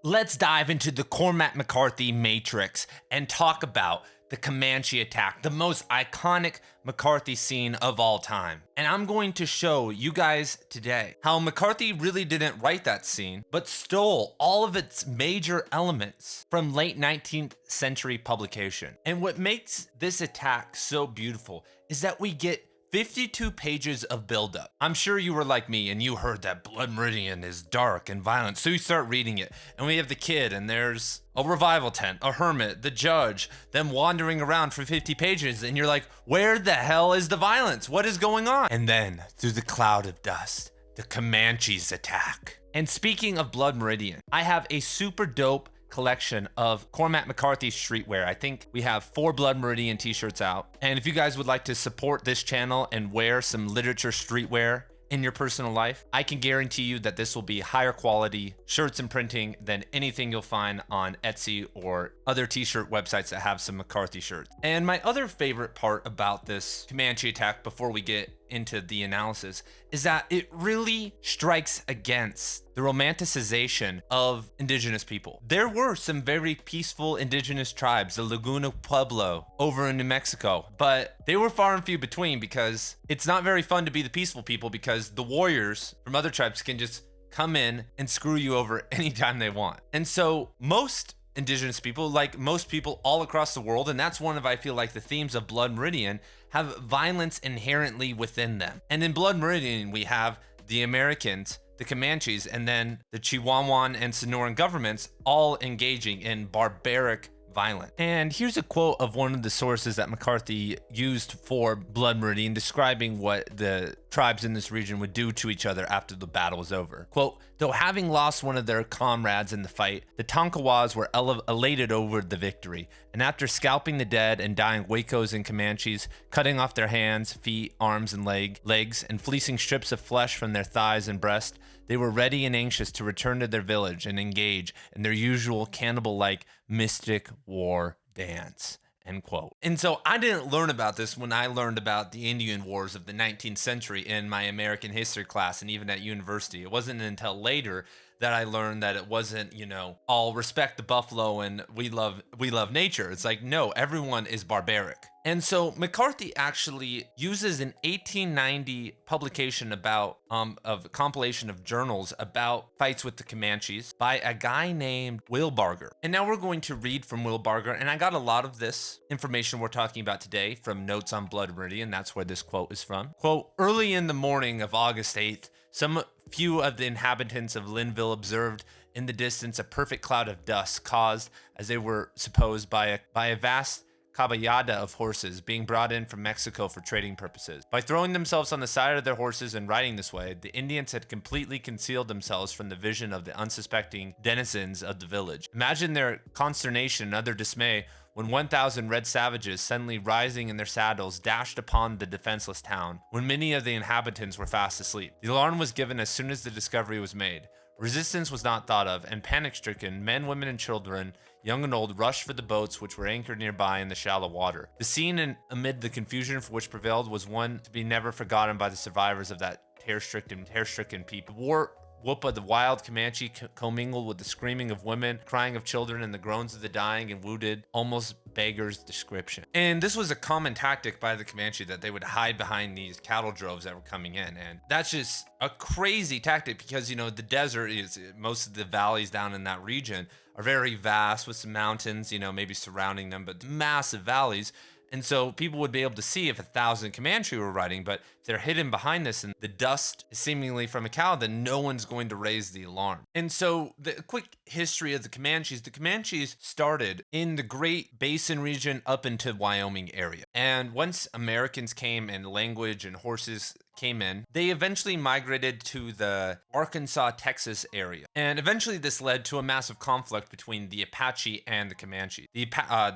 let's dive into the Cormac McCarthy matrix and talk about the Comanche attack, the most iconic McCarthy scene of all time. And I'm going to show you guys today how McCarthy really didn't write that scene, but stole all of its major elements from late 19th century publication. And what makes this attack so beautiful is that we get 52 pages of buildup. I'm sure you were like me and you heard that Blood Meridian is dark and violent, so you start reading it. And we have the kid, and there's a revival tent, a hermit, the judge, them wandering around for 50 pages, and you're like, where the hell is the violence? What is going on? And then, through the cloud of dust, the Comanches attack. And speaking of Blood Meridian, I have a super dope collection of Cormac McCarthy streetwear. I think we have 4 Blood Meridian t-shirts out. And if you guys would like to support this channel and wear some literature streetwear in your personal life, I can guarantee you that this will be higher quality shirts and printing than anything you'll find on Etsy or other t-shirt websites that have some McCarthy shirts. And my other favorite part about this Comanche attack, before we get into the analysis, is that it really strikes against the romanticization of indigenous people. There were some very peaceful indigenous tribes, the Laguna Pueblo over in New Mexico, but they were far and few between, because it's not very fun to be the peaceful people, because the warriors from other tribes can just come in and screw you over anytime they want. And so most indigenous people, like most people all across the world, and that's one of, I feel like, the themes of Blood Meridian, have violence inherently within them. And in Blood Meridian, we have the Americans, the Comanches, and then the Chihuahuan and Sonoran governments all engaging in barbaric violence. And here's a quote of one of the sources that McCarthy used for Blood Meridian, describing what the tribes in this region would do to each other after the battle was over. Quote, though having lost one of their comrades in the fight, the Tonkawas were elated over the victory, and after scalping the dead and dying Waicos and Comanches, cutting off their hands, feet, arms, and legs, and fleecing strips of flesh from their thighs and breast, they were ready and anxious to return to their village and engage in their usual cannibal-like mystic war dance. End quote. And so I didn't learn about this when I learned about the Indian Wars of the 19th century in my American history class and even at university. It wasn't until later that I learned that it wasn't, you know, all respect the buffalo and we love nature. It's like, no, everyone is barbaric. And so McCarthy actually uses an 1890 publication about of a compilation of journals about fights with the Comanches by a guy named Will Barger. And now we're going to read from Will Barger, and I got a lot of this information we're talking about today from Notes on Blood Meridian. That's where this quote is from. Quote, early in the morning of August 8th, some few of the inhabitants of Linville observed in the distance a perfect cloud of dust caused, as they were supposed, by a vast caballada of horses being brought in from Mexico for trading purposes. By throwing themselves on the side of their horses and riding this way, the Indians had completely concealed themselves from the vision of the unsuspecting denizens of the village. Imagine their consternation and utter dismay when 1,000 red savages, suddenly rising in their saddles, dashed upon the defenseless town, when many of the inhabitants were fast asleep. The alarm was given as soon as the discovery was made. Resistance was not thought of, and panic-stricken, men, women, and children, young and old, rushed for the boats which were anchored nearby in the shallow water. The scene amid the confusion which prevailed was one to be never forgotten by the survivors of that terror-stricken people. War whoop of the wild Comanche commingled with the screaming of women, crying of children, and the groans of the dying and wounded, almost beggars description. And this was a common tactic by the Comanche, that they would hide behind these cattle droves that were coming in. And that's just a crazy tactic because, you know, the desert is, most of the valleys down in that region are very vast with some mountains, you know, maybe surrounding them, but massive valleys. And so people would be able to see if 1,000 Comanche were riding, but if they're hidden behind this and the dust is seemingly from a cow, then no one's going to raise the alarm. And so the quick history of the Comanches started in the Great Basin region up into Wyoming area. And once Americans came and language and horses came in, they eventually migrated to the Arkansas, Texas area. And eventually this led to a massive conflict between the Apache and the Comanche. The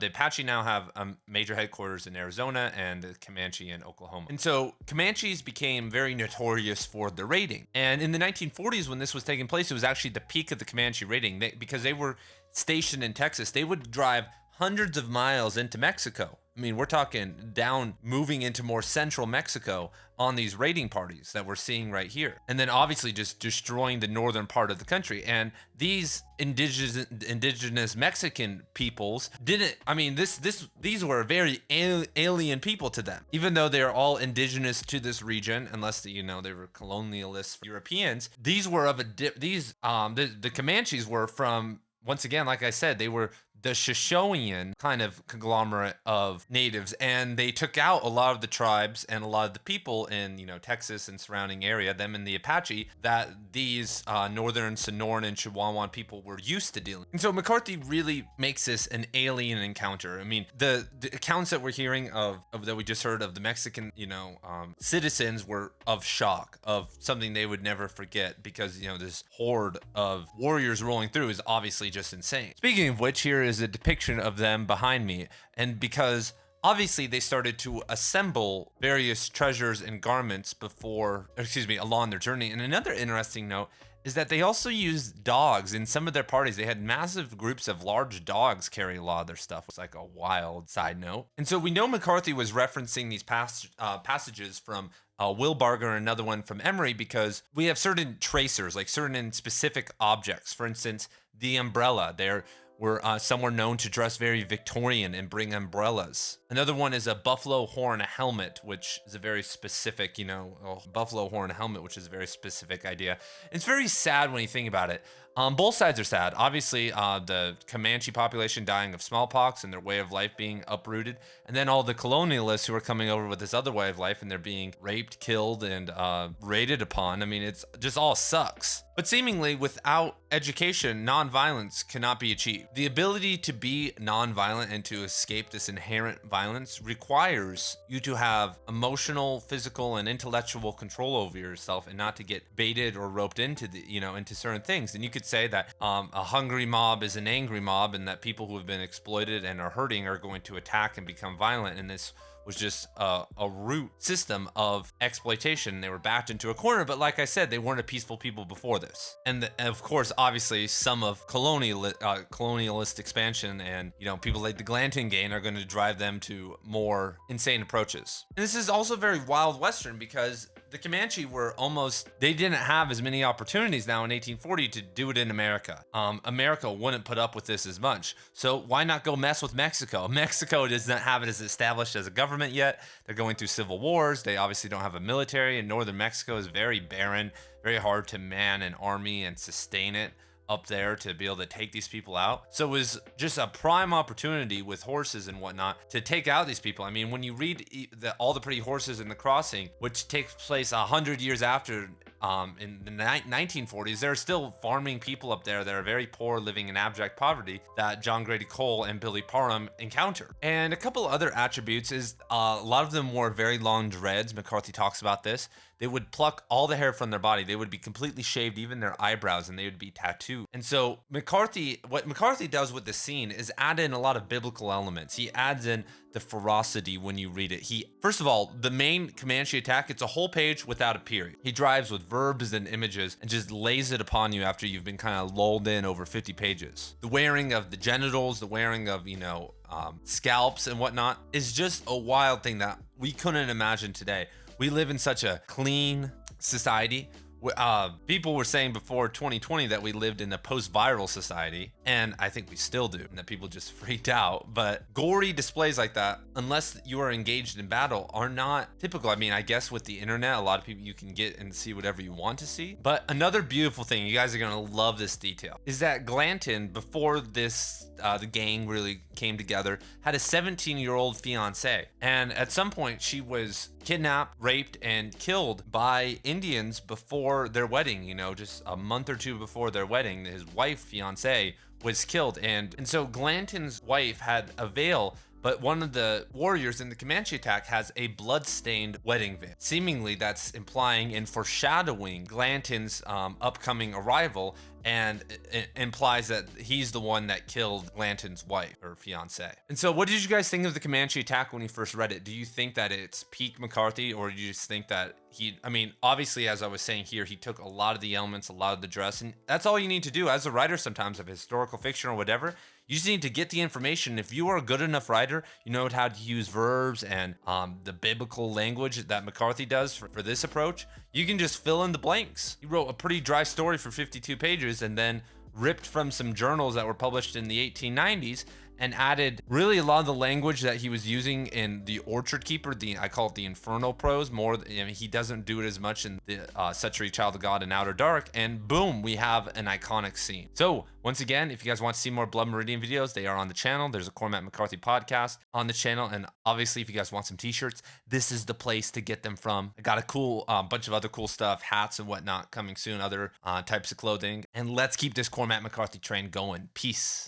Apache now have a major headquarters in Arizona and the Comanche in Oklahoma. And so Comanches became very notorious for their raiding. And in the 1940s, when this was taking place, it was actually the peak of the Comanche raiding. Because they were stationed in Texas, they would drive hundreds of miles into Mexico. I mean, we're talking down, moving into more central Mexico on these raiding parties that we're seeing right here. And then obviously just destroying the northern part of the country. And these indigenous Mexican peoples didn't, I mean, these were very alien people to them, even though they're all indigenous to this region, unless they were colonialist Europeans. These were of the Comanches were from, once again, like I said, they were the Shoshonean kind of conglomerate of natives, and they took out a lot of the tribes and a lot of the people in Texas and surrounding area, them and the Apache, that these northern Sonoran and Chihuahuan people were used to dealing. And so McCarthy really makes this an alien encounter. I mean, the accounts that we're hearing of that we just heard of the Mexican citizens were of shock, of something they would never forget, because this horde of warriors rolling through is obviously just insane. Speaking of which, here is a depiction of them behind me, and because obviously they started to assemble various treasures and garments along their journey. And another interesting note is that they also used dogs in some of their parties. They had massive groups of large dogs carry a lot of their stuff. It's like a wild side note. And so we know McCarthy was referencing these passages from Will Barger and another one from Emery, because we have certain tracers, like certain specific objects. For instance, the umbrella. Some were known to dress very Victorian and bring umbrellas. Another one is a buffalo horn helmet, which is a very specific, buffalo horn helmet, which is a very specific idea. It's very sad when you think about it. Both sides are sad. Obviously, the Comanche population dying of smallpox and their way of life being uprooted. And then all the colonialists who are coming over with this other way of life, and they're being raped, killed, and raided upon. I mean, it's just all sucks. But seemingly, without education, nonviolence cannot be achieved. The ability to be nonviolent and to escape this inherent violence requires you to have emotional, physical, and intellectual control over yourself, and not to get baited or roped into into certain things. And you could say that a hungry mob is an angry mob, and that people who have been exploited and are hurting are going to attack and become violent. And this was just a root system of exploitation. They were backed into a corner, but like I said, they weren't a peaceful people before this. And of course, obviously, some of colonialist expansion and people like the Glanton gang are going to drive them to more insane approaches. And this is also very wild Western, because the Comanche they didn't have as many opportunities now in 1840 to do it in America. America wouldn't put up with this as much. So why not go mess with Mexico? Mexico does not have it as established as a government yet. They're going through civil wars. They obviously don't have a military, and northern Mexico is very barren, very hard to man an army and sustain it up there to be able to take these people out. So it was just a prime opportunity with horses and whatnot to take out these people. I mean, when you read all the Pretty Horses in the Crossing, which takes place 100 years after, in the 1940s, there are still farming people up there that are very poor, living in abject poverty, that John Grady Cole and Billy Parham encounter. And a couple other attributes is a lot of them wore very long dreads. McCarthy talks about this. They would pluck all the hair from their body. They would be completely shaved, even their eyebrows, and they would be tattooed. And so what McCarthy does with this scene is add in a lot of biblical elements. He adds in the ferocity when you read it. First of all, the main Comanche attack, it's a whole page without a period. He drives with verbs and images and just lays it upon you after you've been kind of lulled in over 50 pages. The wearing of the genitals, the wearing of, scalps and whatnot is just a wild thing that we couldn't imagine today. We live in such a clean society. People were saying before 2020 that we lived in a post-viral society, and I think we still do, and that people just freaked out. But gory displays like that, unless you are engaged in battle, are not typical. I mean, I guess with the internet, a lot of people, you can get and see whatever you want to see. But another beautiful thing, you guys are gonna love this detail, is that Glanton, before this, the gang really came together, had a 17-year-old fiance, and at some point she was kidnapped, raped, and killed by Indians before their wedding. Just a month or two before their wedding, his wife, fiance, was killed. And so Glanton's wife had a veil, but one of the warriors in the Comanche attack has a blood-stained wedding veil. Seemingly, that's implying and foreshadowing Glanton's upcoming arrival, and it implies that he's the one that killed Glanton's wife or fiance. And so what did you guys think of the Comanche attack when you first read it? Do you think that it's peak McCarthy, or do you just think that I mean, obviously, as I was saying here, he took a lot of the elements, a lot of the dress, and that's all you need to do as a writer sometimes of historical fiction or whatever. You just need to get the information. If you are a good enough writer, you know how to use verbs and the biblical language that McCarthy does for this approach, you can just fill in the blanks. He wrote a pretty dry story for 52 pages and then ripped from some journals that were published in the 1890s and added really a lot of the language that he was using in The Orchard Keeper. I call it the infernal prose. More, he doesn't do it as much in the Set Free Child of God and Outer Dark. And boom, we have an iconic scene. So once again, if you guys want to see more Blood Meridian videos, they are on the channel. There's a Cormac McCarthy podcast on the channel. And obviously, if you guys want some t-shirts, this is the place to get them from. I got a cool bunch of other cool stuff, hats and whatnot coming soon, other types of clothing. And let's keep this Cormac McCarthy train going. Peace.